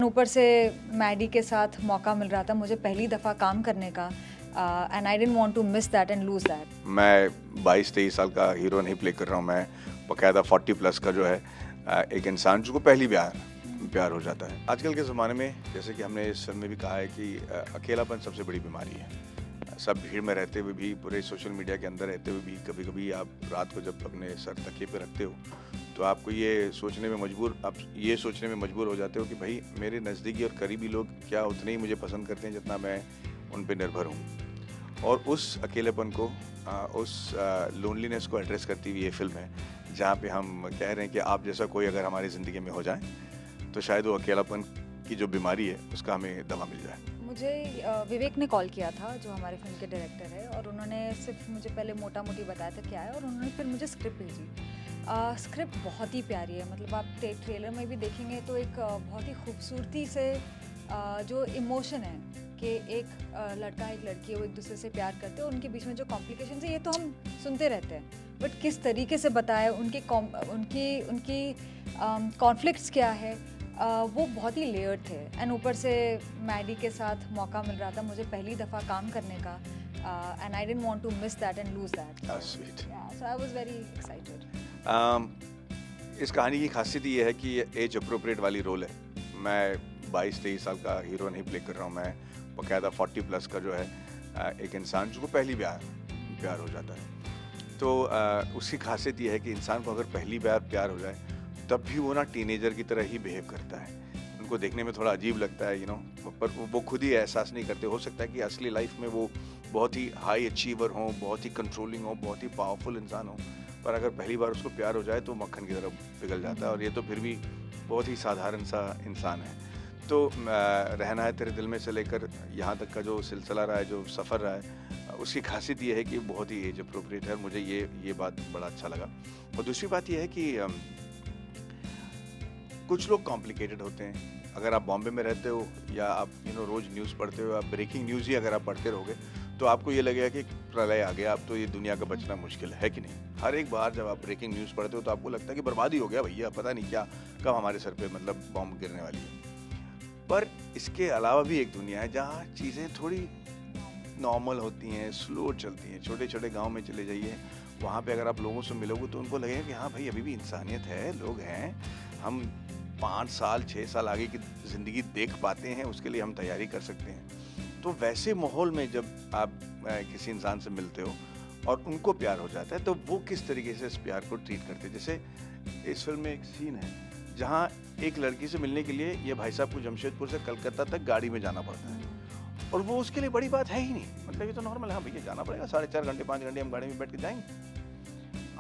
ऊपर से मैडी के साथ मौका मिल रहा था मुझे पहली दफ़ा काम करने का and I didn't want to miss that and lose that. मैं 22-23 साल का हीरो नहीं प्ले कर रहा हूँ, मैं बाकायदा 40 प्लस का जो है एक इंसान जिसको पहली प्यार हो जाता है। आजकल के ज़माने में जैसे कि हमने इस फिल्म में भी कहा है कि अकेलापन सबसे बड़ी बीमारी है। सब भीड़ में रहते हुए भी, पूरे सोशल मीडिया के अंदर रहते हुए भी, कभी कभी आप रात को जब अपने सर तकिए पे रखते हो तो आपको ये सोचने में मजबूर हो जाते हो कि भाई मेरे नज़दीकी और करीबी लोग क्या उतने ही मुझे पसंद करते हैं जितना मैं उन पे निर्भर हूँ। और उस अकेलेपन को, उस लोनलीनेस को एड्रेस करती हुई ये फिल्म है, जहाँ पे हम कह रहे हैं कि आप जैसा कोई अगर हमारी ज़िंदगी में हो जाए तो शायद वो अकेलापन की जो बीमारी है उसका हमें दवा मिल जाए। मुझे विवेक ने कॉल किया था जो हमारे फिल्म के डायरेक्टर है, और उन्होंने सिर्फ मुझे पहले मोटा मोटी बताया था क्या है, और उन्होंने फिर मुझे स्क्रिप्ट भेजी। स्क्रिप्ट बहुत ही प्यारी है, मतलब आप ट्रेलर में भी देखेंगे तो एक बहुत ही खूबसूरती से जो इमोशन है कि एक लड़का एक लड़की है, वो एक दूसरे से प्यार करते हैं, उनके बीच में जो कॉम्प्लिकेशन है ये तो हम सुनते रहते हैं, बट किस तरीके से बताया उनकी कॉन्फ्लिक्ट्स क्या है, वो बहुत ही लेयर्ड थे। एंड ऊपर से मैडी के साथ मौका मिल रहा था मुझे पहली दफ़ा काम करने का and I didn't want to miss that and lose that. So I was very excited. इस कहानी की खासियत ये है कि ये एज अप्रोप्रिएट वाली रोल है। मैं 22-23 साल का हीरो नहीं प्ले कर रहा हूँ, मैं बाकायदा 40 प्लस का जो है एक इंसान जिसको पहली प्यार हो जाता है। तो उसकी खासियत ये है कि इंसान को अगर पहली बार प्यार हो जाए तब भी वो ना टीनेजर की तरह ही बिहेव करता है। उनको देखने में थोड़ा अजीब लगता है, पर वो खुद ही एहसास नहीं करते। हो सकता है कि असली लाइफ में वो बहुत ही हाई अचीवर हों, बहुत ही कंट्रोलिंग हों, बहुत ही पावरफुल इंसान हों, पर अगर पहली बार उसको प्यार हो जाए तो मक्खन की तरह पिघल जाता है, और ये तो फिर भी बहुत ही साधारण सा इंसान है। तो रहना है तेरे दिल में से लेकर यहाँ तक का जो सिलसिला रहा है, जो सफ़र रहा है, उसकी खासियत ये है कि बहुत ही एज अप्रोप्रिएट है। मुझे ये बात बड़ा अच्छा लगा। और दूसरी बात ये है कि कुछ लोग कॉम्प्लिकेटेड होते हैं। अगर आप बॉम्बे में रहते हो या आप रोज़ न्यूज़ पढ़ते हो, आप ब्रेकिंग न्यूज़ ही अगर आप पढ़ते रहोगे तो आपको ये लगेगा कि प्रलय आ गया, अब तो ये दुनिया का बचना मुश्किल है कि नहीं। हर एक बार जब आप ब्रेकिंग न्यूज़ पढ़ते हो तो आपको लगता है कि बर्बादी हो गया भैया, पता नहीं क्या कब हमारे सर पे मतलब बॉम्ब गिरने वाली है। पर इसके अलावा भी एक दुनिया है जहाँ चीज़ें थोड़ी नॉर्मल होती हैं, स्लो चलती हैं। छोटे छोटे गाँव में चले जाइए, वहाँ पे अगर आप लोगों से मिलोगे तो उनको लगेगा कि हाँ भाई अभी भी इंसानियत है, लोग हैं, हम 5 साल 6 साल आगे की ज़िंदगी देख पाते हैं, उसके लिए हम तैयारी कर सकते हैं। तो वैसे माहौल में जब आप किसी इंसान से मिलते हो और उनको प्यार हो जाता है तो वो किस तरीके से इस प्यार को ट्रीट करते हैं। जैसे इस फिल्म में एक सीन है जहाँ एक लड़की से मिलने के लिए ये भाई साहब को जमशेदपुर से कलकत्ता तक गाड़ी में जाना पड़ता है, और वो उसके लिए बड़ी बात है ही नहीं, मतलब ये तो नॉर्मल है, हाँ भैया जाना पड़ेगा, 4.5 घंटे 5 घंटे हम गाड़ी में बैठ के जाएंगे।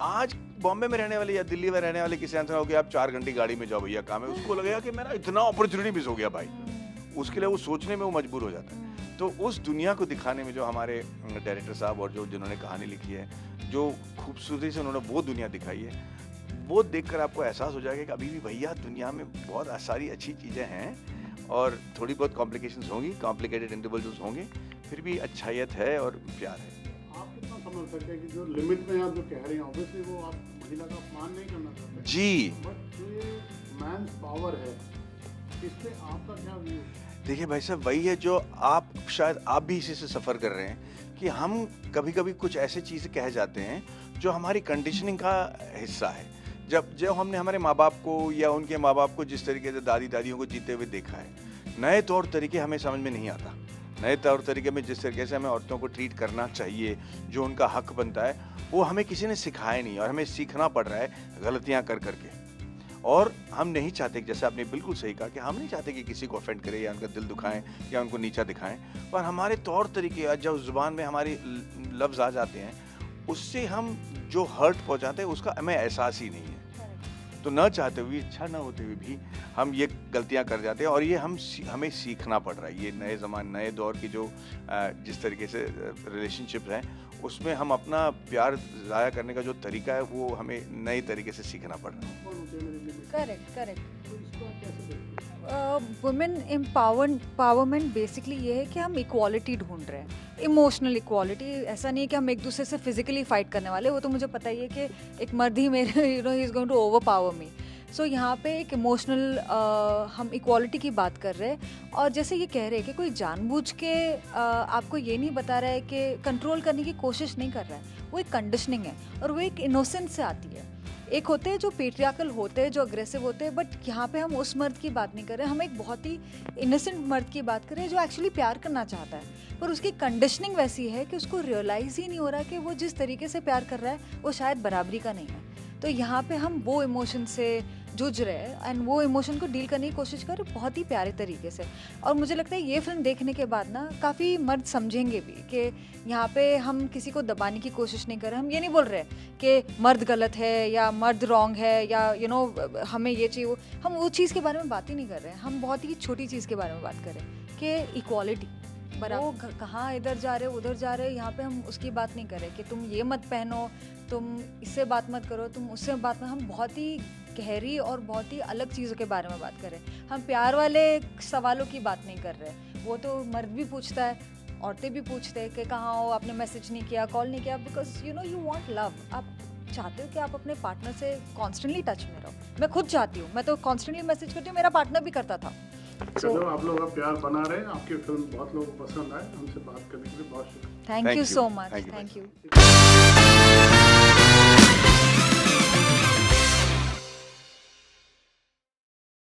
आज बॉम्बे में रहने वाले या दिल्ली में रहने वाले किसी इंसान हो कि आप 4 घंटे गाड़ी में जाओ भैया काम है, उसको लगेगा कि मेरा इतना अपॉर्चुनिटी मिस हो गया भाई, उसके लिए वो सोचने में वो मजबूर हो जाता है। तो उस दुनिया को दिखाने में जो हमारे डायरेक्टर साहब और जिन्होंने कहानी लिखी है, जो खूबसूरती से उन्होंने वो दुनिया दिखाई है, वो देखकर आपको एहसास हो जाएगा कि अभी भी भैया दुनिया में बहुत सारी अच्छी चीज़ें हैं और थोड़ी बहुत कॉम्प्लिकेशंस होंगी, कॉम्प्लिकेटेड इंडिविजुअल्स होंगे, फिर भी अच्छाइयत है और प्यार है। आप कितना समझ सकते हैं कि जो लिमिट में आप जो कह रहे हैं, ऑब्वियसली वो आप महिला का अपमान नहीं करना चाहते जी, बट जो ये मैन्स पावर है, इस पे आपका क्या व्यू? देखिए भाई साहब, वही है जो शायद आप भी इसी से सफ़र कर रहे हैं कि हम कभी कभी कुछ ऐसे चीज़ें कह जाते हैं जो हमारी कंडीशनिंग का हिस्सा है। जब हमने हमारे माँ बाप को या उनके माँ बाप को जिस तरीके से दादी दादियों को जीते हुए देखा है, नए तौर तरीके हमें समझ में नहीं आता। नए तौर तरीके में जिस तरीके से हमें औरतों को ट्रीट करना चाहिए, जो उनका हक बनता है, वो हमें किसी ने सिखाया नहीं और हमें सीखना पड़ रहा है गलतियाँ कर करके। और हम नहीं चाहते, जैसे आपने बिल्कुल सही कहा, कि हम नहीं चाहते कि किसी को ऑफेंड करें या उनका दिल दुखाएं या उनको नीचा दिखाएं, पर हमारे तौर तरीके जब ज़ुबान में हमारी लफ्ज़ आ जाते हैं, उससे हम जो हर्ट पहुंचाते हैं उसका हमें एहसास ही नहीं है। तो न चाहते हुए, इच्छा न होते हुए भी हम ये गलतियां कर जाते हैं, और ये हमें सीखना पड़ रहा है। ये नए ज़माने, नए दौर की जो जिस तरीके से रिलेशनशिप हैं, उसमें हम अपना प्यार ज़ाया करने का जो तरीका है वो हमें नए तरीके से सीखना पड़ रहा है। कौन होते हैं मेरे लिमिट? Correct correct. तो इसको आप कैसे देखते हैं? वुमेन एम्पावरमेंट बेसिकली ये है कि हम इक्वालिटी ढूंढ रहे हैं, इमोशनल इक्वालिटी। ऐसा नहीं है कि हम एक दूसरे से फिजिकली फाइट करने वाले, वो तो मुझे पता ही है कि एक मर्द ही मेरे ही is going to overpower me. So यहाँ पे एक इमोशनल हम इक्वालिटी की बात कर रहे हैं, और जैसे ये कह रहे हैं कि कोई जानबूझ के आपको ये नहीं बता रहा है कि कंट्रोल करने की कोशिश नहीं कर रहा है, वो एक कंडीशनिंग है और वो एक इनोसेंस से आती है। एक होते हैं जो पेट्रियार्कल होते हैं, जो अग्रेसिव होते हैं, बट यहाँ पे हम उस मर्द की बात नहीं कर रहे हैं, हम एक बहुत ही इनोसेंट मर्द की बात कर रहे हैं जो एक्चुअली प्यार करना चाहता है, पर उसकी कंडीशनिंग वैसी है कि उसको रियलाइज़ ही नहीं हो रहा कि वो जिस तरीके से प्यार कर रहा है वो शायद बराबरी का नहीं है। तो यहाँ पे हम वो इमोशन से जूझ रहे हैं एंड वो इमोशन को डील करने की कोशिश कर रहे हैं बहुत ही प्यारे तरीके से। और मुझे लगता है ये फिल्म देखने के बाद ना काफ़ी मर्द समझेंगे भी कि यहाँ पे हम किसी को दबाने की कोशिश नहीं कर रहे। हम ये नहीं बोल रहे कि मर्द गलत है या मर्द रॉन्ग है या हमें ये चाहिए, हम वो चीज़ के बारे में बात ही नहीं कर रहे हैं। हम बहुत ही छोटी चीज़ के बारे में बात कर रहे हैं कि इक्वालिटी, वो कहाँ इधर जा रहे हो उधर जा रहे हो, यहाँ पे हम उसकी बात नहीं कर रहे कि तुम ये मत पहनो, तुम इससे बात मत करो, तुम उससे बात मत। हम बहुत ही गहरी और बहुत ही अलग चीज़ों के बारे में बात कर रहे हैं। हम प्यार वाले सवालों की बात नहीं कर रहे। वो तो मर्द भी पूछता है, औरतें भी पूछते हैं कि कहाँ हो, आपने मैसेज नहीं किया, कॉल नहीं किया, बिकॉज यू वांट लव। आप चाहते हो कि आप अपने पार्टनर से कॉन्स्टेंटली टच में रहो। मैं खुद चाहती हूँ, मैं तो कॉन्स्टेंटली मैसेज करती हूँ, मेरा पार्टनर भी करता था। चलो आप लोग का प्यार बना रहे, आपकी फिल्म बहुत लोगों को पसंद आए। हमसे बात करने के लिए बहुत शुक्रिया। Thank you Thank you. So much, Thank you, thank Bhaई यू।